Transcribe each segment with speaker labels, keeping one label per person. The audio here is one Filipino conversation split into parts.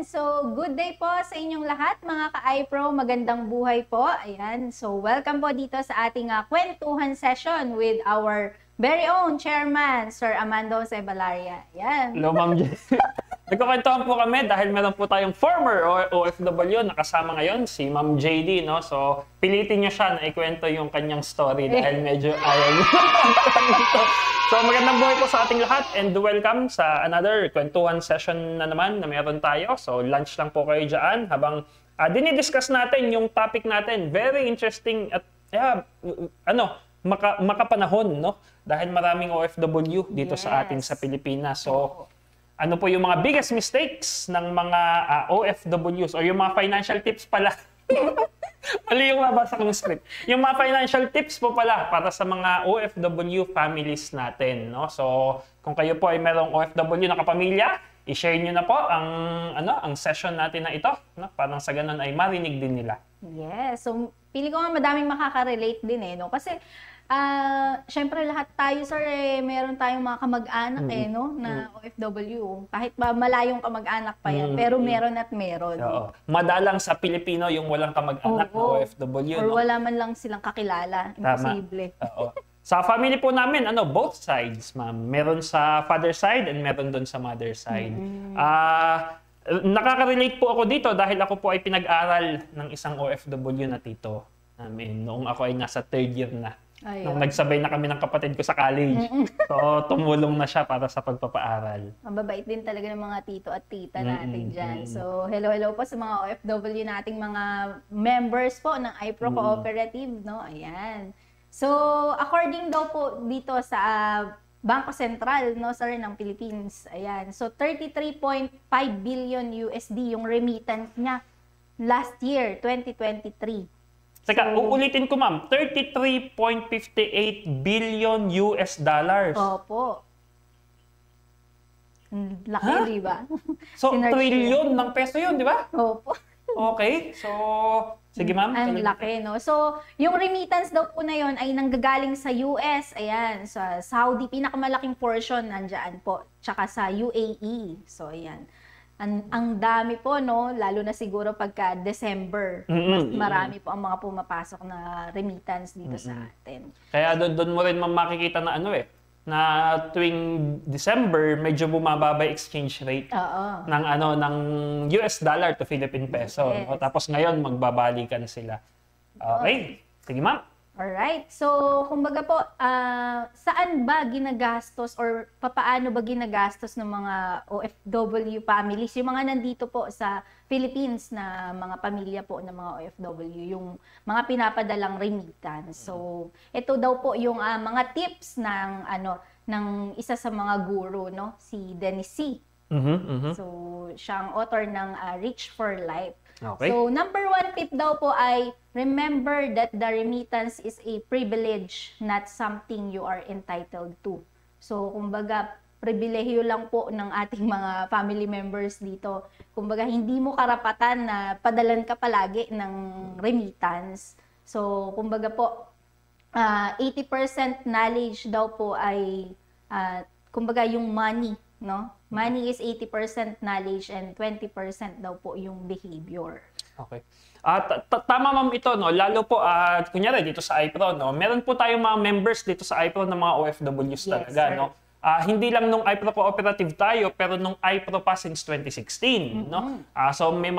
Speaker 1: So, good day po sa inyong lahat, mga ka-iPro. Magandang buhay po. Ayan. So, welcome po dito sa ating kwentuhan session with our very own chairman, Sir Amando Jose Balaria. Ayan.
Speaker 2: Hello, Ma'am J. Nagkukwentuhan po kami dahil meron po tayong former OFW na kasama ngayon, si Ma'am JD, no? So, pilitin niyo siya na ikwento yung kanyang story dahil medyo ayaw niyo. So, magandang buhay po sa ating lahat and welcome sa another kwentuhan session na naman na meron tayo. So, lunch lang po kayo dyan habang dinidiscuss natin yung topic natin. Very interesting at makapanahon, no? Dahil maraming OFW dito sa atin sa Pilipinas. So, ano po yung mga biggest mistakes ng mga OFWs o yung mga financial tips pala? Mali yung nabasa kong script. Yung mga financial tips po pala para sa mga OFW families natin, no? So, kung kayo po ay merong OFW na kapamilya, i-share niyo na po ang session natin na ito, no? Parang sa ganun ay marinig din nila.
Speaker 1: Yes. So, pili ko nga madaming makaka-relate din no? Kasi syempre lahat tayo, sir, meron tayong mga kamag-anak no, na OFW. Kahit ba malayong kamag-anak pa yan, pero meron at meron.
Speaker 2: Oo. Madalang sa Pilipino yung walang kamag-anak na OFW.
Speaker 1: Or
Speaker 2: no?
Speaker 1: wala man lang silang kakilala. Imposible.
Speaker 2: Oo. Sa family po namin, both sides, ma'am. Meron sa father side and meron doon sa mother side. Nakaka-relate po ako dito dahil ako po ay pinag-aral ng isang OFW na tito namin noong ako ay nasa third year na. Nung nagsabay na kami ng kapatid ko sa college. So, tumulong na siya para sa pagpapaaral.
Speaker 1: Mababait din talaga ng mga tito at tita natin dyan. So, hello po sa mga OFW nating mga members po ng iPro Cooperative, no? Ayan. So, according daw po dito sa Bangko Sentral, no, sir, ng Philippines, ayan. So, 33.5 billion USD yung remittance niya last year, 2023.
Speaker 2: Teka, uulitin ko, ma'am. 33.58 billion US dollars.
Speaker 1: Opo. Laki, di ba?
Speaker 2: So, trillion ng peso yun, di ba?
Speaker 1: Opo.
Speaker 2: Okay. So, sige, ma'am.
Speaker 1: Ang laki, no? So, yung remittance daw po na yun ay nanggagaling sa US, ayan, sa Saudi, pinakamalaking portion nandyan po, tsaka sa UAE. So, ayan. Ang dami po, no? Lalo na siguro pagka December. Marami po ang mga pumapasok na remittance dito sa atin.
Speaker 2: Kaya doon mo rin makikita na na tuwing December medyo bumababa exchange rate ng US dollar to Philippine peso.
Speaker 1: Yes.
Speaker 2: No? Tapos ngayon magbabalikan sila. Okay. Sige, ma'am.
Speaker 1: Alright. So, kumbaga po, saan ba ginagastos or papaano ba ginagastos ng mga OFW families, yung mga nandito po sa Philippines na mga pamilya po ng mga OFW, yung mga pinapadalang remittance. So, ito daw po yung mga tips ng isa sa mga guro, no, si Dennis C. So, siya ang author ng Rich for Life.
Speaker 2: Okay.
Speaker 1: So, number 1 tip daw po ay remember that the remittance is a privilege, not something you are entitled to. So, kumbaga, pribilehiyo lang po ng ating mga family members dito. Kumbaga, hindi mo karapatan na padalan ka palagi ng remittance. So, kumbaga po, 80% knowledge daw po ay, kumbaga, yung money, no? Money is 80% knowledge and 20% daw po yung behavior.
Speaker 2: Okay. Tama, ma'am, ito, no? Lalo po, kunyari dito sa iPro, no? Meron po tayong mga members dito sa iPro ng mga OFWs talaga, no? Hindi lang nung iPro Cooperative tayo, pero nung iPro pa since 2016, no? So may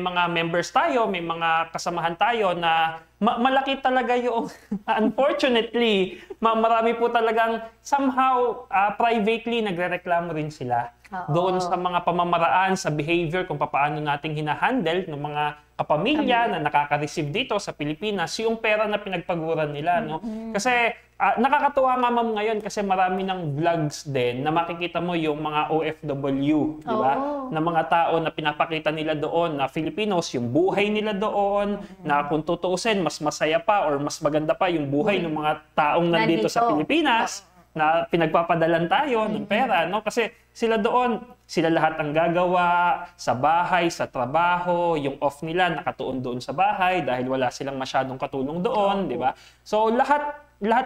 Speaker 2: mga members tayo, may mga kasamahan tayo na malaki talaga yung unfortunately, marami po talagang somehow privately nagrereklamo rin sila doon sa mga pamamaraan, sa behavior, kung paano nating hinahandle ng mga kapamilya na nakaka-receive dito sa Pilipinas, yung pera na pinagpaguran nila, no? Kasi nakakatuwa nga, ma'am, ngayon kasi marami ng vlogs din na makikita mo yung mga OFW, di ba? Na mga tao na pinapakita nila doon na Filipinos, yung buhay nila doon, na kung tutuusin, mas masaya pa or mas maganda pa yung buhay ng mga taong nandito sa Pilipinas na pinagpapadalan tayo ng pera, no? Kasi sila doon, sila lahat ang gagawa sa bahay, sa trabaho, yung off nila nakatuon doon sa bahay dahil wala silang masyadong katulong doon, di ba? So lahat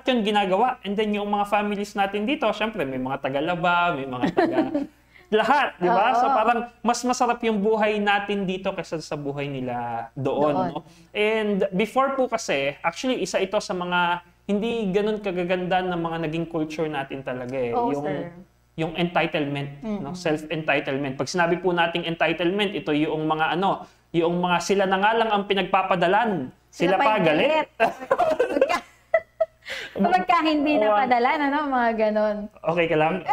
Speaker 2: 'yun ginagawa. And then yung mga families natin dito, syempre may mga taga-laba, may mga taga lahat, di ba?
Speaker 1: Oo.
Speaker 2: So parang mas masarap yung buhay natin dito kaysa sa buhay nila doon. No? And before po kasi, actually isa ito sa mga hindi ganun kagaganda ng mga naging culture natin talaga eh.
Speaker 1: Oo,
Speaker 2: yung,
Speaker 1: sir.
Speaker 2: yung entitlement, no? Self-entitlement. Pag sinabi po nating entitlement, ito yung mga yung mga sila na nga lang ang pinagpapadalan. Sila pa galit.
Speaker 1: Pagka hindi napadala, mga ganon.
Speaker 2: Okay ka lang?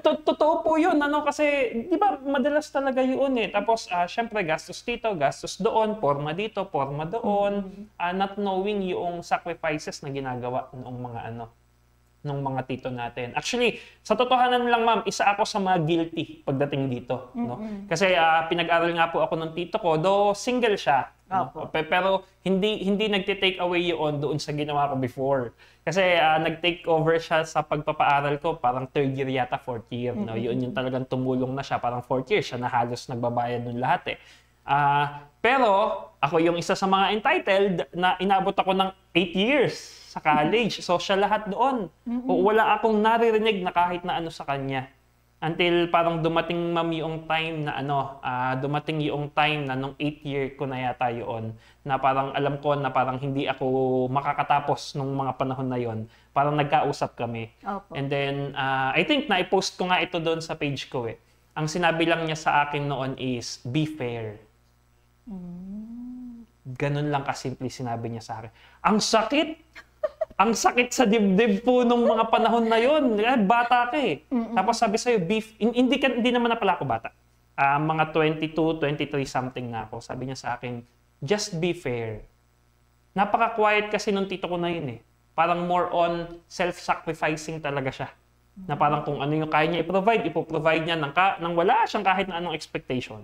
Speaker 2: Totoo po yun, kasi di ba madalas talaga yun eh. Tapos syempre gastos dito, gastos doon, porma dito, porma doon, not knowing yung sacrifices na ginagawa ng mga ng mga tito natin. Actually, sa totohanan lang ma'am, isa ako sa mga guilty pagdating dito. No? Kasi pinag-aral nga po ako ng tito ko, though single siya. No? Pero hindi nagte-take away yun doon sa ginawa ko before. Kasi nag-take over siya sa pagpapaaral ko, parang third year yata, fourth year. No? Yun yung talagang tumulong na siya, parang fourth year siya na halos nagbabayad nun lahat eh. Pero ako yung isa sa mga entitled na inabot ako ng 8 years sa college. So siya lahat doon. Wala akong naririnig na kahit na ano sa kanya. Until parang dumating ma'am yung time na dumating yung time na nung 8th year ko na yata yun, na parang alam ko na parang hindi ako makakatapos nung mga panahon na yon. Parang nagkausap kami.
Speaker 1: Opo.
Speaker 2: And then I think na-post ko nga ito doon sa page ko eh. Ang sinabi lang niya sa akin noon is, be fair. Ganun lang kasimple sinabi niya sa akin. Ang sakit! Ang sakit sa dibdib po nung mga panahon na yun. Bata ka eh. Tapos sabi sa'yo, hindi naman na pala ako bata. Mga 22, 23 something na ako. Sabi niya sa akin, just be fair. Napaka-quiet kasi nung tito ko na yun eh. Parang more on self-sacrificing talaga siya. Na parang kung ano yung kaya niya ipoprovide niya nang wala siyang kahit na anong expectation.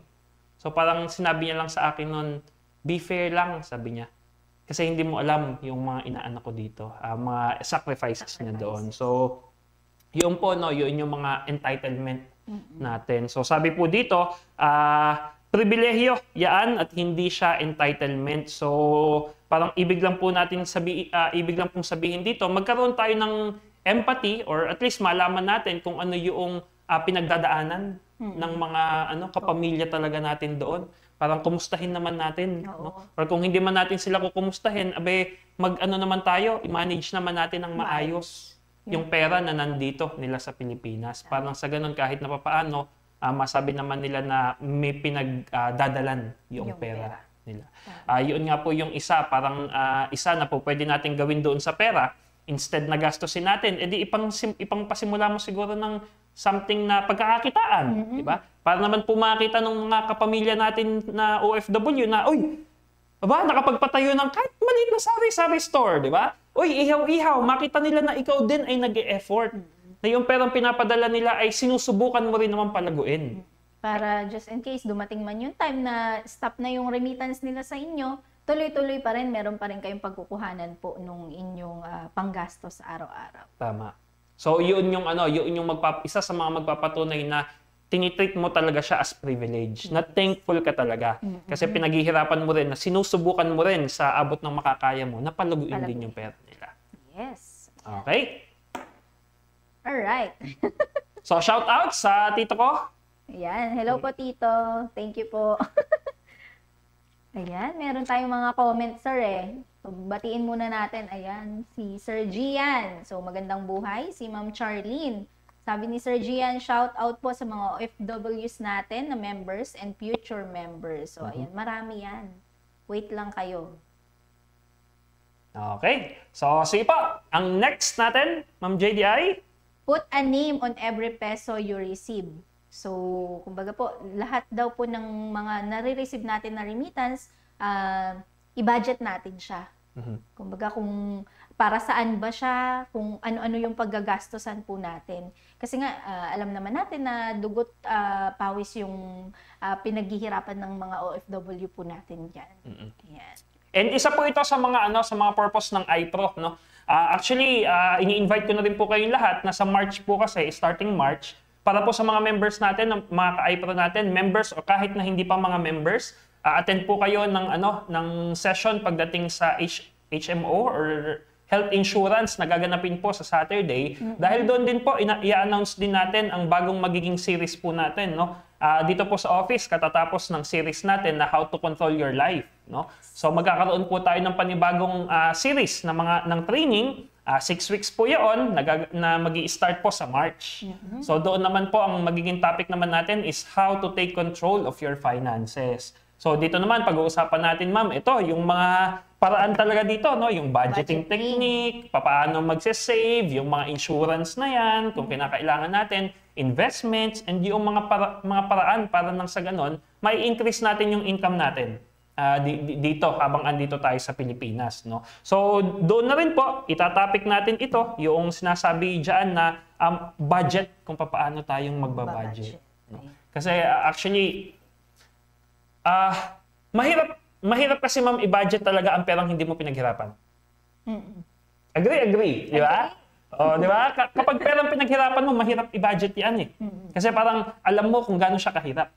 Speaker 2: So parang sinabi niya lang sa akin nun, be fair lang, sabi niya. Kasi hindi mo alam yung mga inaanak ko dito, mga sacrifices niya doon. So, yun po, yun yung mga entitlement natin. So, sabi po dito, pribilehiyo yan at hindi siya entitlement. So, parang ibig lang pong sabihin dito, magkaroon tayo ng empathy or at least malaman natin kung ano yung pinagdadaanan ng mga kapamilya talaga natin doon. Parang kumustahin naman natin, no? Or kung hindi man natin sila kukumustahin, naman tayo, i-manage naman natin ng maayos yung pera na nandito nila sa Pilipinas. Parang sa ganun kahit na papaano, masabi naman nila na may pinagdadalan yung pera nila. Yun nga po yung isa, parang isa na po pwede natin gawin doon sa pera. Instead na gastusin natin, edi ipangpasimula mo siguro ng something na pagkakakitaan, di ba? Para naman po makita ng mga kapamilya natin na OFW na, nakapagpatayo ng kahit maliit na sari-sari store, di ba? Ihaw-ihaw, makita nila na ikaw din ay nag-e-effort. Na yung perang pinapadala nila ay sinusubukan mo rin naman palaguin.
Speaker 1: Para just in case dumating man yung time na stop na yung remittance nila sa inyo, tuloy-tuloy pa rin, meron pa rin kayong pagkukuhanan po nung inyong panggastos sa araw-araw.
Speaker 2: Tama. So, yun yung isa sa mga magpapatunay na tinitreat mo talaga siya as privilege. Na thankful ka talaga. Kasi pinaghihirapan mo rin, na sinusubukan mo rin sa abot ng makakaya mo, na palaguin din yung pera nila.
Speaker 1: Yes.
Speaker 2: Okay?
Speaker 1: Alright.
Speaker 2: So, shout out sa tito ko.
Speaker 1: Ayan. Hello po, Tito. Thank you po. Ayan, meron tayong mga comments, sir eh. So, batiin muna natin. Ayan, si Sir Gian. So, magandang buhay. Si Ma'am Charlene. Sabi ni Sir Gian, shout out po sa mga OFWs natin na members and future members. So, ayan, marami yan. Wait lang kayo.
Speaker 2: Okay. So, sige po. Ang next natin, Ma'am JDI.
Speaker 1: Put a name on every peso you receive. So, kumbaga po, lahat daw po ng mga nare-receive natin na remittance, i-budget natin siya. Kumbaga kung para saan ba siya, kung ano-ano yung paggagastosan po natin. Kasi nga, alam naman natin na dugot pawis yung pinaghihirapan ng mga OFW po natin dyan. Ayan.
Speaker 2: And isa po ito sa mga purpose ng iPro, no? Actually, ini-invite ko na rin po kayong lahat na sa March po kasi, starting March, para po sa mga members natin, mga ka-iPro natin, members o kahit na hindi pa mga members, attend po kayo ng session pagdating sa HMO or health insurance na gaganapin po sa Saturday. Dahil doon din po, i-announce din natin ang bagong magiging series po natin, no? Dito po sa office, katatapos ng series natin na How to Control Your Life, no? So magkakaroon po tayo ng panibagong series ng training. 6 weeks po yun na magi-start po sa March. So doon naman po, ang magiging topic naman natin is how to take control of your finances. So dito naman, pag-uusapan natin, ma'am, ito, yung mga paraan talaga dito, no? Yung budgeting technique, paano magse-save, yung mga insurance na yan, kung kinakailangan natin, investments, and yung mga paraan para nang sa ganon, may increase natin yung income natin dito habang andito tayo sa Pilipinas, no? So doon na rin po, itatopic natin ito, yung sinasabi diyan na budget, kung paano tayong magbabudget. No? Kasi actually, mahirap kasi, ma'am, i-budget talaga ang perang hindi mo pinaghirapan. Agree, di ba? Di ba? Kapag perang pinaghirapan mo, mahirap i-budget yan eh. Kasi parang alam mo kung gaano siya kahirap.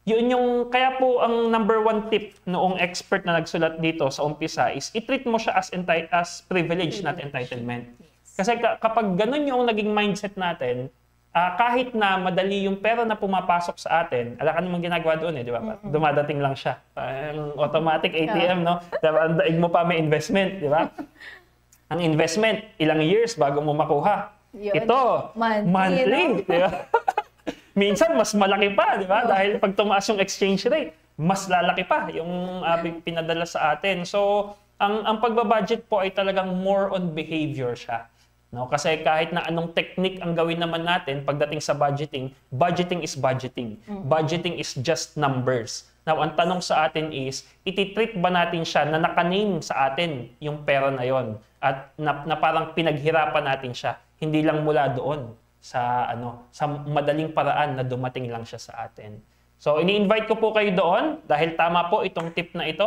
Speaker 2: Yun yung, kaya po ang number 1 tip noong expert na nagsulat dito sa umpisa is i-treat mo siya as privilege, not entitlement. Kasi kapag ganun yung naging mindset natin, kahit na madali yung pera na pumapasok sa atin, ala ka namang ginagawa doon eh, di ba? Dumadating lang siya. Automatic ATM, no? Ang daig mo pa may investment, di ba? Ang investment, ilang years bago mo makuha. Ito, monthly, di ba? Minsan, mas malaki pa, di ba? Dahil pag tumaas yung exchange rate, mas lalaki pa yung pinadala sa atin. So, ang pagbabudget po ay talagang more on behavior siya. No? Kasi kahit na anong technique ang gawin naman natin pagdating sa budgeting, budgeting is budgeting. Budgeting is just numbers. Now, ang tanong sa atin is, ititreat ba natin siya na naka-name sa atin yung pera na yon at na parang pinaghirapan natin siya, hindi lang mula doon sa madaling paraan na dumating lang siya sa atin. So, ini-invite ko po kayo doon dahil tama po itong tip na ito.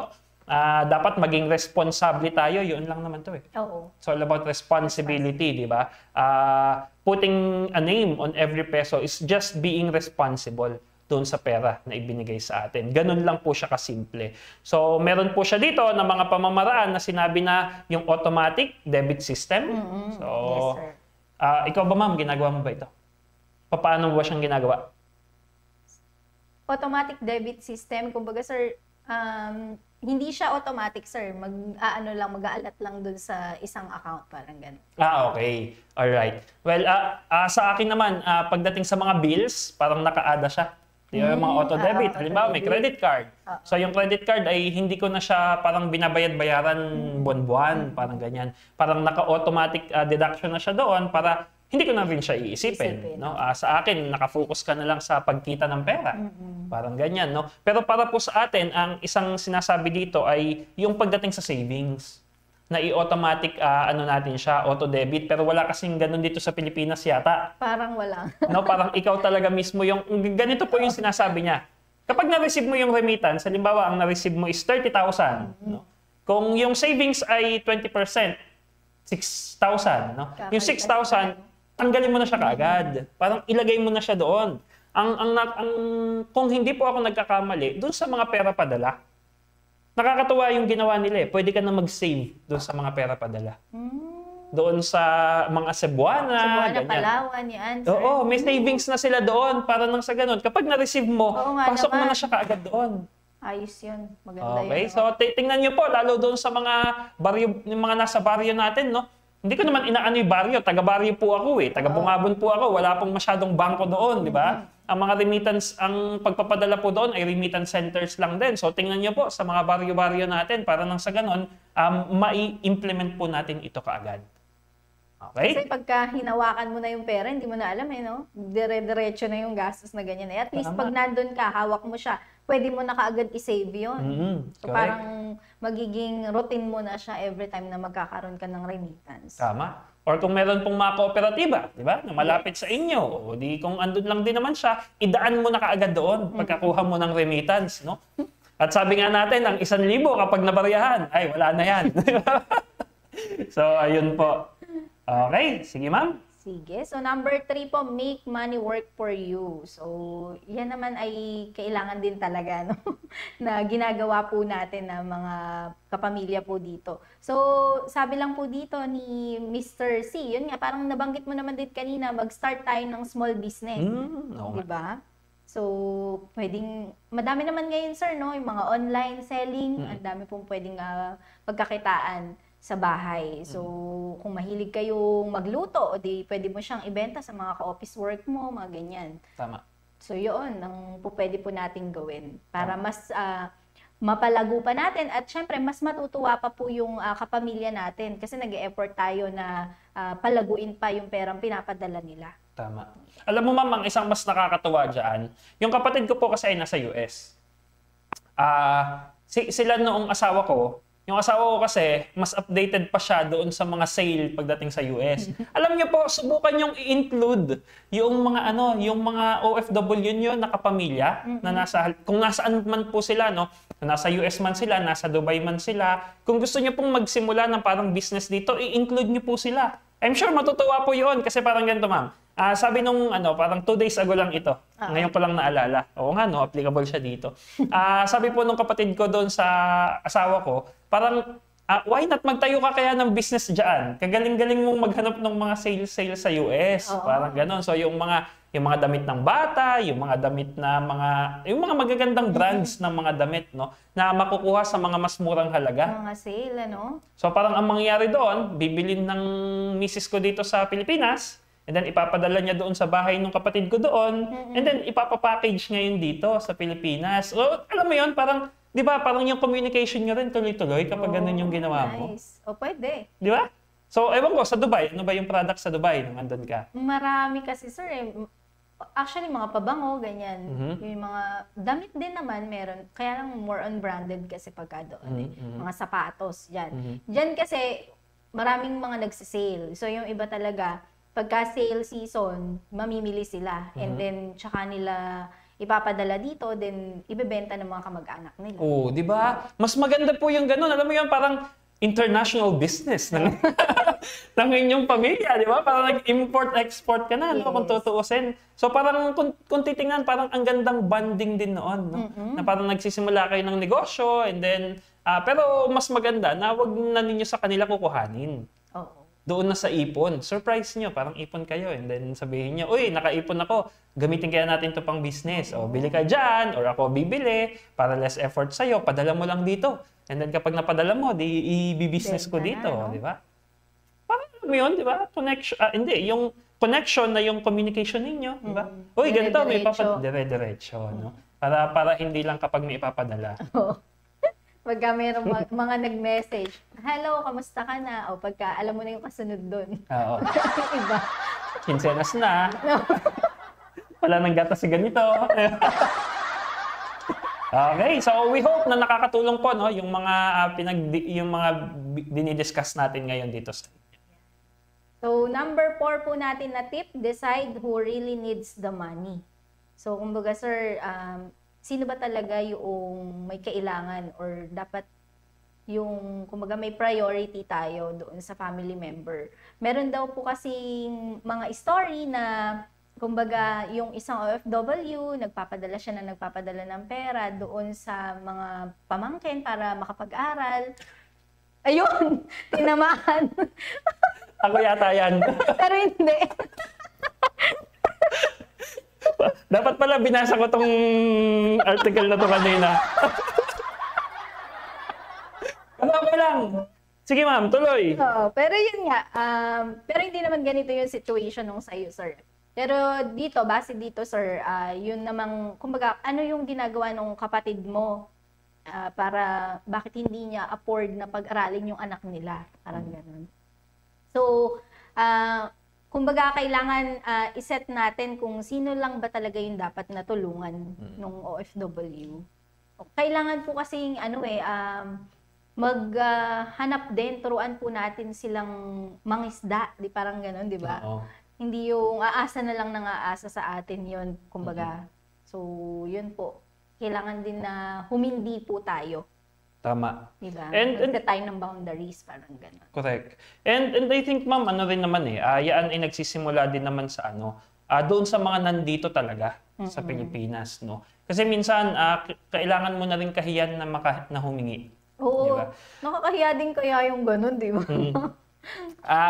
Speaker 2: Dapat maging responsable tayo. Yun lang naman to eh.
Speaker 1: Oo.
Speaker 2: It's all about responsibility, di ba? Putting a name on every peso is just being responsible doon sa pera na ibinigay sa atin. Ganun lang po siya kasimple. So, meron po siya dito na mga pamamaraan na sinabi na yung automatic debit system. So,
Speaker 1: yes, sir.
Speaker 2: Ikaw ba, ma'am, ginagawa mo ba ito? Paano ba siyang ginagawa?
Speaker 1: Automatic debit system, kumbaga, sir, hindi siya automatic, sir. Mag-aalat lang dun sa isang account, parang gano'n.
Speaker 2: Okay. Alright. Well, sa akin naman, pagdating sa mga bills, parang naka-ada siya. Yung mga auto-debit. Halimbawa, may credit card. So, yung credit card ay hindi ko na siya parang binabayad-bayaran buwan-buwan, parang ganyan. Parang naka-automatic deduction na siya doon para hindi ko na rin siya iisipin. No? Sa akin, nakafocus ka na lang sa pagkita ng pera. Parang ganyan. No? Pero para po sa atin, ang isang sinasabi dito ay yung pagdating sa savings na i-automatic natin siya, auto-debit, pero wala kasing ganun dito sa Pilipinas yata.
Speaker 1: Parang wala.
Speaker 2: No, parang ikaw talaga mismo yung, ganito po yung sinasabi niya. Kapag na-receive mo yung remittance, halimbawa, ang na-receive mo is 30,000. No? Kung yung savings ay 20%, 6,000. No? Yung 6,000, tanggalin mo na siya kaagad. Parang ilagay mo na siya doon. Kung hindi po ako nagkakamali, doon sa mga pera padala, nakakatuwa yung ginawa nila eh. Pwede ka na mag-save doon sa mga pera padala. Doon sa mga Cebuana, ganyan.
Speaker 1: Palawan, yan.
Speaker 2: Oo, may savings na sila doon para nang sa ganun. Kapag na-receive mo, pasok mo na siya kaagad doon.
Speaker 1: Ayos yun. Maganda yun.
Speaker 2: Okay, so tingnan nyo po, lalo doon sa mga baryo, yung mga nasa baryo natin, no? Hindi ko naman inaano yung baryo. Taga-baryo po ako eh. Taga-Bungabon po ako. Wala pong masyadong bangko doon, di ba? Ang mga remittance, ang pagpapadala po doon ay remittance centers lang din. So tingnan niyo po sa mga baryo-baryo natin para nang sa ganon, mai-implement po natin ito kaagad. Okay?
Speaker 1: Kasi pagka hinawakan mo na yung pera, hindi mo na alam eh, no? Dire-diretso na yung gastos na ganyan. At least pag nandun ka, hawak mo siya, pwede mo na kaagad i-save yun. So parang magiging routine mo na siya every time na magkakaroon ka ng remittance.
Speaker 2: Tama. Or kung meron pong mga kooperatiba, di ba, na malapit sa inyo, o di kung andun lang din naman siya, idaan mo na kaagad doon pagkakuha mo ng remittance, no? At sabi nga natin, ang 1,000 kapag nabaryahan, ay wala na yan. So, ayun po. Okay, sige ma'am.
Speaker 1: Sige. So, number 3 po, make money work for you. So, yan naman ay kailangan din talaga, no? na ginagawa po natin ng mga kapamilya po dito. So, sabi lang po dito ni Mr. C, yun nga, parang nabanggit mo naman din kanina, mag-start tayo ng small business.
Speaker 2: Okay.
Speaker 1: Diba? So, madami naman ngayon, sir, no? Yung mga online selling, ang dami pong pwedeng pagkakitaan sa bahay. So, kung mahilig kayong magluto, o di pwede mo siyang ibenta sa mga ka-office work mo, mga ganyan.
Speaker 2: Tama.
Speaker 1: So, yun, ang pwede po natin gawin para mas mapalago pa natin at syempre, mas matutuwa pa po yung kapamilya natin kasi nag-e-effort tayo na palaguin pa yung perang pinapadala nila.
Speaker 2: Tama. Alam mo, ma'am, ang isang mas nakakatuwa dyan, yung kapatid ko po kasi ay nasa US. Sila noong asawa ko, yung asawa ko kasi, mas updated pa siya doon sa mga sale pagdating sa US. Alam niyo po, subukan yung i-include yung mga OFW niyo na kapamilya na kung nasaan man po sila, no? Nasa US man sila, nasa Dubai man sila. Kung gusto niyo pong magsimula ng parang business dito, i-include niyo po sila. I'm sure matutuwa po yun kasi parang ganito, ma'am. Sabi nung parang 2 days ago lang ito. Ngayon ko lang naalala. Oo nga, no, applicable siya dito. Sabi po nung kapatid ko doon sa asawa ko, parang why not magtayo ka kaya ng business diyan? Kagaling-galing mong maghanap ng mga sales sa US. Parang gano'n. So yung mga damit ng bata, yung mga damit na yung mga magagandang brands ng mga damit, no, na makukuha sa mga mas murang halaga.
Speaker 1: Mga sale, ano?
Speaker 2: So parang ang mangyayari doon, bibilin ng misis ko dito sa Pilipinas, and then ipapadala niya doon sa bahay ng kapatid ko doon, and then ipapapackage ngayon dito sa Pilipinas. So alam mo yun, parang, di ba, parang yung communication nyo rin tuloy-tuloy kapag ganun yung ginawa mo.
Speaker 1: Nice. O, pwede.
Speaker 2: Di ba? So, ewan ko, sa Dubai, ano ba yung product sa Dubai nung andun ka?
Speaker 1: Marami kasi, sir, actually, mga pabango, ganyan. Yung mga damit din naman meron. Kaya lang more on branded kasi pagka doon. Mga sapatos, dyan. Dyan kasi, maraming mga nagsisale. So, yung iba talaga, pagka sale season, mamimili sila. And then, tsaka nila ipapadala dito, then ibebenta ng mga kamag-anak nila.
Speaker 2: Oh, di ba? Mas maganda po yung ganun. Alam mo yun, parang international business ng inyong pamilya, di ba? Parang nag-import-export ka na, no? Kung tutuusin. So parang kung titingnan, parang ang gandang bonding din noon, no? Na parang nagsisimula kayo ng negosyo, and then, pero mas maganda na wag na ninyo sa kanila kukuhanin. Doon na sa ipon. Surprise nyo, parang ipon kayo. And then sabihin nyo, uy, nakaipon ako. Gamitin kaya natin to pang business. O, bili ka dyan, or ako bibili, para less effort sa'yo, padala mo lang dito. And then kapag napadala mo, di i-business ko dito, di ba? Parang mo yun, di ba? Connection, hindi, yung connection na yung communication ninyo, di ba? Uy, ganito, may dire-diretso, no? Para hindi lang kapag may ipapadala.
Speaker 1: Pagka mayroong mga nag-message, hello, kamusta ka na? O pagka alam mo na yung kasunod doon.
Speaker 2: Oo.
Speaker 1: Iba.
Speaker 2: Kinsenas na. Wala nang gatas si ganito. Okay, so we hope na nakakatulong po, no, yung mga dinidiscuss natin ngayon dito sa inyo.
Speaker 1: So number 4 po natin na tip, decide who really needs the money. So kumbaga, sir, sino ba talaga yung may kailangan or dapat yung, kumbaga, may priority tayo doon sa family member. Meron daw po kasing mga story na, kumbaga, yung isang OFW, nagpapadala ng pera doon sa mga pamangkin para makapag-aral. Ayun, tinamaan.
Speaker 2: Ako yata yan.
Speaker 1: Pero hindi.
Speaker 2: Dapat pala binasa ko tong article na to kanina. Okay lang. Sige, ma'am, tuloy.
Speaker 1: Pero yun nga, pero hindi naman ganito yung situation nung sa'yo, sir. Pero dito, base dito, sir, yun namang, kumbaga, ano yung ginagawa ng kapatid mo para bakit hindi niya afford na pag-aralin yung anak nila? Parang ganun. So, kumbaga, kailangan iset natin kung sino lang ba talaga yung dapat na tulungan ng OFW. Kailangan po kasing maghanap din, turuan po natin silang mangisda, di parang gano'n, di ba? Hindi yung aasa na lang nang aasa sa atin yon, kumbaga. So, yun po. Kailangan din na humindi po tayo
Speaker 2: Tama.
Speaker 1: Diba?
Speaker 2: And
Speaker 1: Set tayo ng boundaries, parang gano'n.
Speaker 2: correct. And I think, ma'am, ano rin naman yan ay nagsisimula din naman sa doon sa mga nandito talaga sa Pilipinas, no? Kasi minsan, kailangan mo na rin kahiyan na humingi.
Speaker 1: Oo.
Speaker 2: Diba?
Speaker 1: Nakakahiya din kaya yung gano'n, di ba?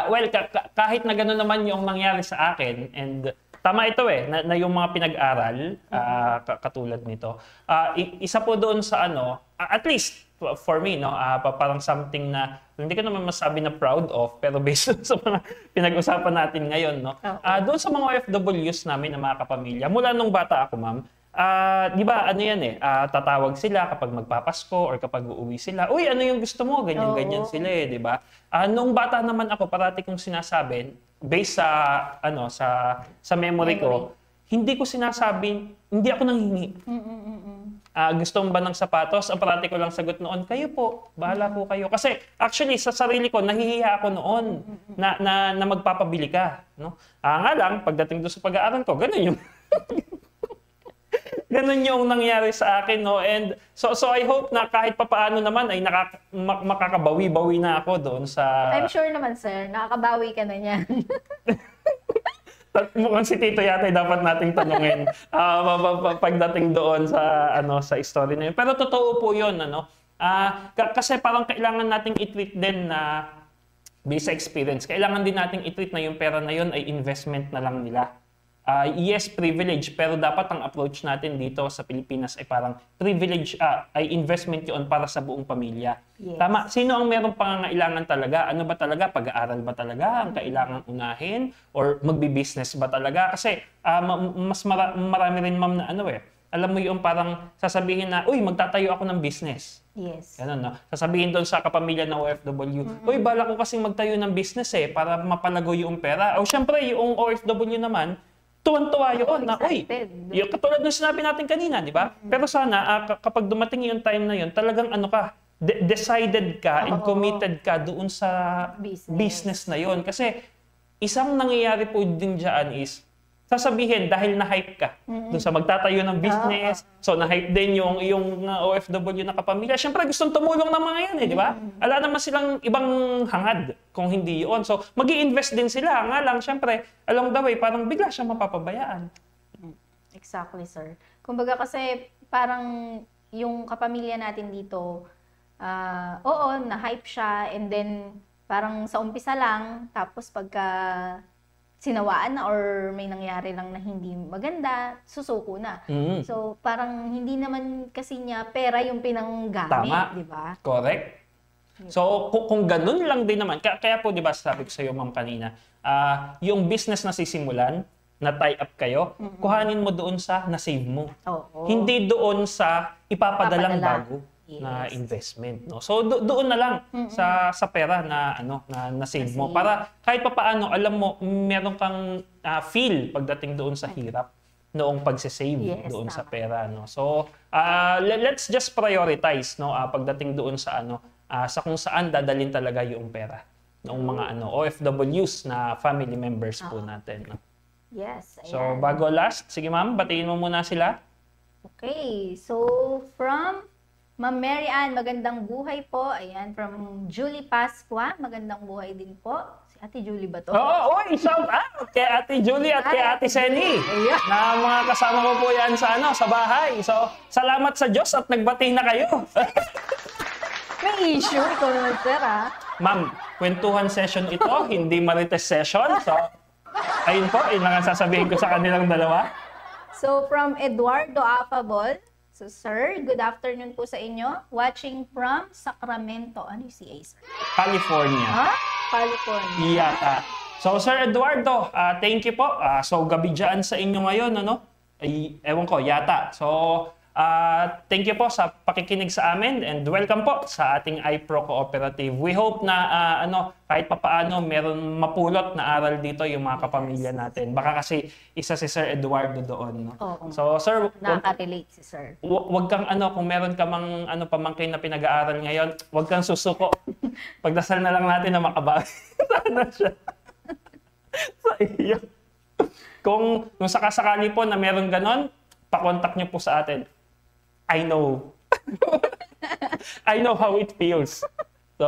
Speaker 2: Well, kahit na gano'n naman yung nangyari sa akin, and tama ito na yung mga pinag-aral, katulad nito. Isa po doon sa at least for me, no, parang something na hindi ko naman masabi na proud of, pero based sa mga pinag-usapan natin ngayon, no, doon sa mga OFWs namin na mga kapamilya, mula nung bata ako, ma'am, di ba, tatawag sila kapag magpapasko or kapag uuwi sila, uy, ano yung gusto mo? Ganyan sila di ba? Nung bata naman ako, parati kong sinasabi, based sa memory ko, hindi ko sinasabing, hindi ako nanghingi. Gusto mo ba ng sapatos? Ang parati ko lang sagot noon, kayo po, bahala po kayo. Kasi actually, sa sarili ko, nahihiya ako noon na magpapabili ka. No? Nga lang, pagdating doon sa pag-aaral ko, ganun yung... Ganun yung nangyari sa akin, no? And so I hope na kahit papaano naman ay makakabawi-bawi na ako doon sa...
Speaker 1: I'm sure naman, sir. Nakakabawi ka na niyan.
Speaker 2: Mukhang si Tito yata dapat nating tanungin pagdating doon sa story na yun. Pero totoo po yun, kasi parang kailangan nating i-treat din na based sa experience. Kailangan din nating i-treat na yung pera na yun ay investment na lang nila. Yes, privilege, pero dapat ang approach natin dito sa Pilipinas ay parang privilege, ay investment yun para sa buong pamilya.
Speaker 1: Yes.
Speaker 2: Tama. Sino ang merong pangangailangan talaga? Ano ba talaga? Pag-aaral ba talaga ang kailangan unahin? Or magbi-business ba talaga? Kasi mas marami rin, ma'am, na alam mo yung parang sasabihin na, uy, magtatayo ako ng business.
Speaker 1: Yes.
Speaker 2: Ganun, no? Sasabihin doon sa kapamilya ng OFW, uy, bala ko kasing magtayo ng business para mapalago yung pera. O syempre, yung OFW naman, tuwan-tuwa yun na, uy, yung katulad ng sinabi natin kanina, di ba? Pero sana, kapag dumating yung time na yun, talagang decided ka and committed ka doon sa business na yun. Kasi isang nangyayari po din dyan is, sasabihin dahil na-hype ka doon sa magtatayo ng business. So na-hype din yung OFW na kapamilya. Siyempre gustong tumulong ng mga yan di ba? Ala naman silang ibang hangad kung hindi yun. So mag-i-invest din sila. Nga lang, siyempre, along the way, parang bigla siya mapapabayaan.
Speaker 1: Exactly, sir. Kumbaga kasi parang yung kapamilya natin dito, oo, na-hype siya and then parang sa umpisa lang, tapos pagka sinawaan na or may nangyari lang na hindi maganda, susuko na. So, parang hindi naman kasi niya pera yung pinanggamit, di ba?
Speaker 2: Correct. So, kung ganun lang din naman, kaya po, di ba, sabi ko sa iyo, ma'am, kanina, yung business na sisimulan, na tie up kayo, kuhanin mo doon sa na-save mo. Hindi doon sa ipapadalang bago na investment, no? So doon na lang sa pera na na-save mo para kahit papaano alam mo meron kang feel pagdating doon sa hirap noong pagse-save doon sa pera, no? So let's just prioritize, no, pagdating doon sa sa kung saan dadalhin talaga yung pera ng mga OFWs na family members po natin, no?
Speaker 1: Yes. Ayan.
Speaker 2: So bago last, sige ma'am, batiin mo muna sila.
Speaker 1: Okay. So from Ma'am Mary Ann, magandang buhay po. Ayan, from Julie Pasqua, magandang buhay din po. Si Ate Julie ba to?
Speaker 2: Oo, shout out kay Ate Julie at kay Ate Seni. Na mga kasama ko po yan sa bahay. So, salamat sa Diyos at nagbati na kayo.
Speaker 1: May issue, ikaw naman, sir, ha?
Speaker 2: Ma'am, kwentuhan session ito, hindi marites session. So, ayun po, yun lang ang sasabihin ko sa kanilang dalawa.
Speaker 1: So, from Eduardo Afabol, so, sir, good afternoon po sa inyo. Watching from Sacramento. Ano yung CA, sir?
Speaker 2: California.
Speaker 1: California.
Speaker 2: Yata. So, Sir Eduardo, thank you po. So, gabi dyan sa inyo ngayon, ewan ko, yata. So, thank you po sa pakikinig sa amin and welcome po sa ating iPro Cooperative. We hope na kahit papaano meron mapulot na aral dito yung mga kapamilya natin. Baka kasi isa si Sir Eduardo doon, no? So Sir,
Speaker 1: nakaka-relate si Sir.
Speaker 2: Wag kang kung meron ka mang pamangkin na pinag-aaral ngayon, wag kang susuko. Pagdasal na lang natin na makabawi sana siya. Sa iyo. Kung sakasakali po na meron ganon, pa-contact niyo po sa atin. I know. I know how it feels. So,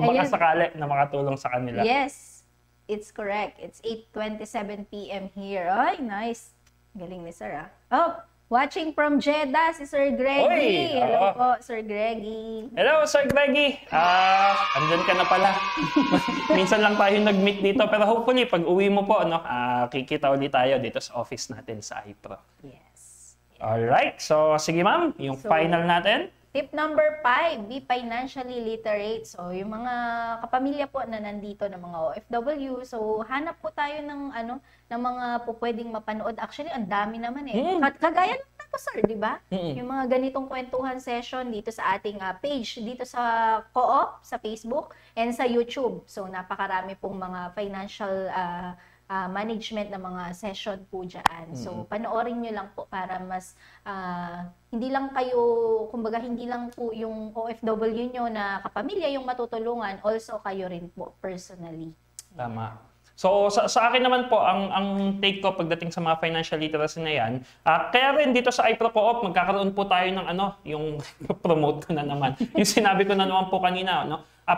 Speaker 2: baka
Speaker 1: Ayun.
Speaker 2: sakali na makatulong sa kanila.
Speaker 1: Yes, it's correct. It's 8:27 p.m. here. Ay, nice. Galing ni Sir, ah. Oh, watching from Jeddah, si Sir Greggy.
Speaker 2: Oy,
Speaker 1: Hello
Speaker 2: oo.
Speaker 1: po, Sir Greggy.
Speaker 2: Hello, Sir Greggy. Andyan ka na pala. Minsan lang tayo nag-meet dito. Pero hopefully, pag uwi mo po, kikita ulit tayo dito sa office natin sa iPro.
Speaker 1: Yes.
Speaker 2: Alright, so sige ma'am, yung
Speaker 1: So,
Speaker 2: final natin.
Speaker 1: Tip number 5, be financially literate. So, yung mga kapamilya po na nandito ng mga OFW, so hanap po tayo ng ng mga po pwedeng mapanood. Actually, ang dami naman eh. Kagaya lang na po, sir, di ba? Yung mga ganitong kwentuhan session dito sa ating page, dito sa Co-op, sa Facebook, and sa YouTube. So, napakarami pong mga financial management ng mga session po dyan. So, panoorin nyo lang po para mas hindi lang kayo, kumbaga hindi lang po yung OFW nyo na kapamilya yung matutulungan, also kayo rin po personally.
Speaker 2: Tama. So sa akin naman po, ang take ko pagdating sa mga financial literacy na yan, kaya rin dito sa iPro Co-op, magkakaroon po tayo ng yung promote ko na naman. Yung sinabi ko na naman po kanina,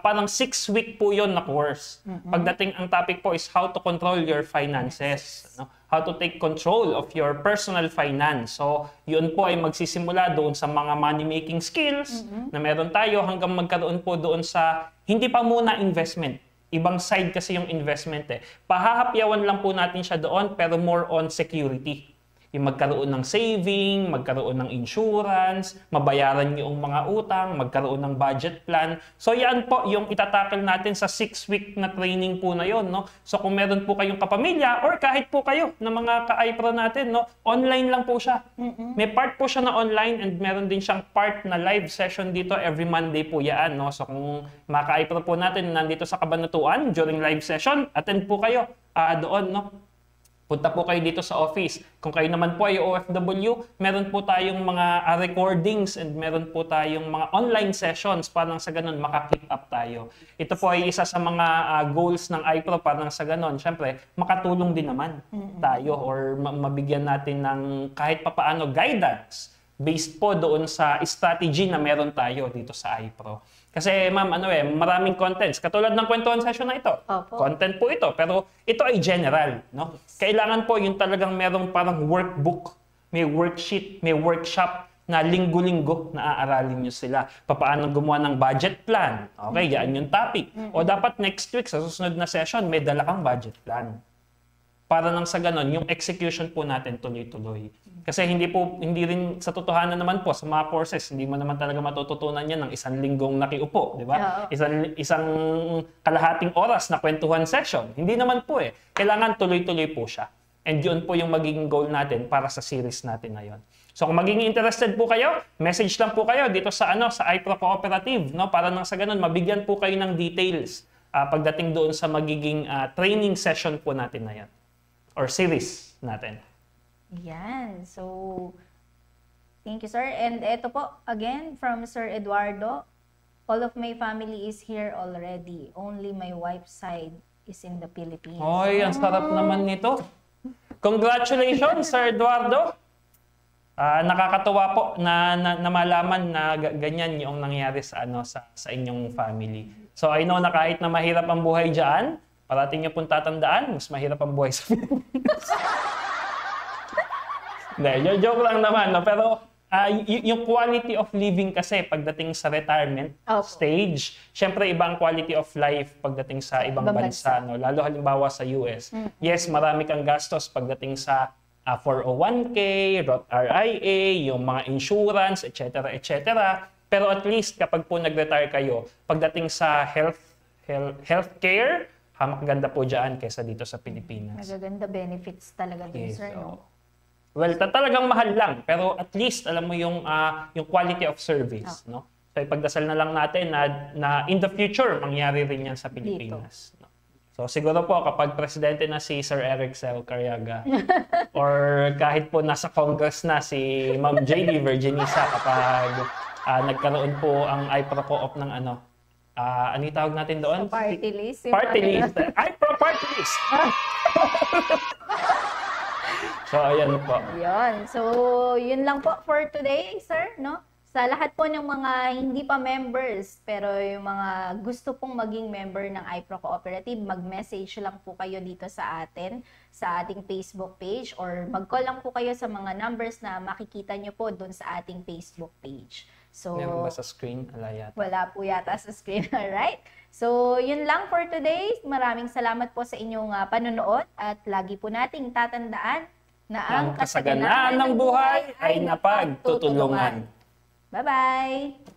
Speaker 2: parang 6-week po yon na course. Pagdating ang topic po is how to control your finances. How to take control of your personal finance. So, yun po ay magsisimula doon sa mga money-making skills na meron tayo hanggang magkaroon po doon sa hindi pa muna investment. Ibang side kasi yung investment eh. Pahahapyawan lang po natin siya doon pero more on security. Yung magkaroon ng saving, magkaroon ng insurance, mabayaran yung mga utang, magkaroon ng budget plan. So yan po yung itatakil natin sa 6-week na training po na yon, no? So kung meron po kayong kapamilya or kahit po kayo na mga ka-iPro natin, no? Online lang po siya. May part po siya na online and meron din siyang part na live session dito every Monday po yan, no? So kung mga ka-iPro po natin nandito sa Cabanatuan during live session, attend po kayo doon, no? Punta po kayo dito sa office. Kung kayo naman po ay OFW, meron po tayong mga recordings and meron po tayong mga online sessions para sa ganun maka-keep up tayo. Ito po ay isa sa mga goals ng iPro para sa ganun. Siyempre, makatulong din naman tayo or mabigyan natin ng kahit papaano guidance based po doon sa strategy na meron tayo dito sa iPro. Kasi ma'am, maraming contents. Katulad ng kwentuhan session na ito.
Speaker 1: Opo.
Speaker 2: Content po ito, pero ito ay general, no? Kailangan po yung talagang merong parang workbook, may worksheet, may workshop na linggo-linggo na aaralin nyo sila. Paano gumawa ng budget plan. Okay, yan yung topic. O dapat next week sa susunod na session, may dala kang budget plan. Para nang sa ganon, yung execution po natin tuloy-tuloy. Kasi hindi rin sa totohanan naman po sa mga courses, hindi mo naman talaga matututunan yan ng isang linggong nakiupo, di ba? Isang kalahating oras na kwentuhan session. Hindi naman po eh. Kailangan tuloy-tuloy po siya. And yun po yung magiging goal natin para sa series natin na yun. So kung magiging interested po kayo, message lang po kayo dito sa sa iPro Cooperative, no? Para nang sa ganon, mabigyan po kayo ng details pagdating doon sa magiging training session po natin na yan. Or series natin.
Speaker 1: Yan. So, thank you, sir. And ito po, again, from Sir Eduardo, all of my family is here already. Only my wife's side is in the Philippines.
Speaker 2: Oy, ang sarap naman nito. Congratulations, Sir Eduardo. Nakakatuwa po na malaman na ganyan yung nangyari sa inyong family. So, I know na kahit na mahirap ang buhay diyan, parating niyo pong tatandaan, mas mahirap ang buhay sa Pilipinas. Hindi, joke lang naman. No? Pero yung quality of living kasi pagdating sa retirement stage, syempre iba ang quality of life pagdating sa ibang bansa. No? Lalo halimbawa sa US. Yes, marami kang gastos pagdating sa 401k, Roth RIA, yung mga insurance, etc. Pero at least kapag po nag-retire kayo, pagdating sa healthcare, maganda po dyan kaysa dito sa Pilipinas.
Speaker 1: Magaganda benefits talaga din, sir, no?
Speaker 2: Well, talagang mahal lang, pero at least alam mo yung quality of service, no? So ipagdasal na lang natin na in the future mangyari rin yan sa Pilipinas. No? So siguro po kapag presidente na si Sir Eric Sel Cariaga or kahit po nasa Congress na si Ma'am JD Virginisa kapag nagkaroon po ang iPro Co-op ng ano yung tawag natin doon?
Speaker 1: So, party list.
Speaker 2: Party list. iPro Party List. So, ayan po.
Speaker 1: Yun. So, yun lang po for today, sir, no? Sa lahat po ng mga hindi pa members, pero yung mga gusto pong maging member ng iPro Cooperative, mag-message lang po kayo dito sa atin, sa ating Facebook page, or mag-call lang po kayo sa mga numbers na makikita nyo po doon sa ating Facebook page. So,
Speaker 2: Meron ba sa screen? Wala yata.
Speaker 1: wala po yata sa screen, alright? So, yun lang for today. Maraming salamat po sa inyong panonood at lagi po nating tatandaan na
Speaker 2: Ang kasaganaan ng buhay ay napagtutulungan.
Speaker 1: Bye-bye!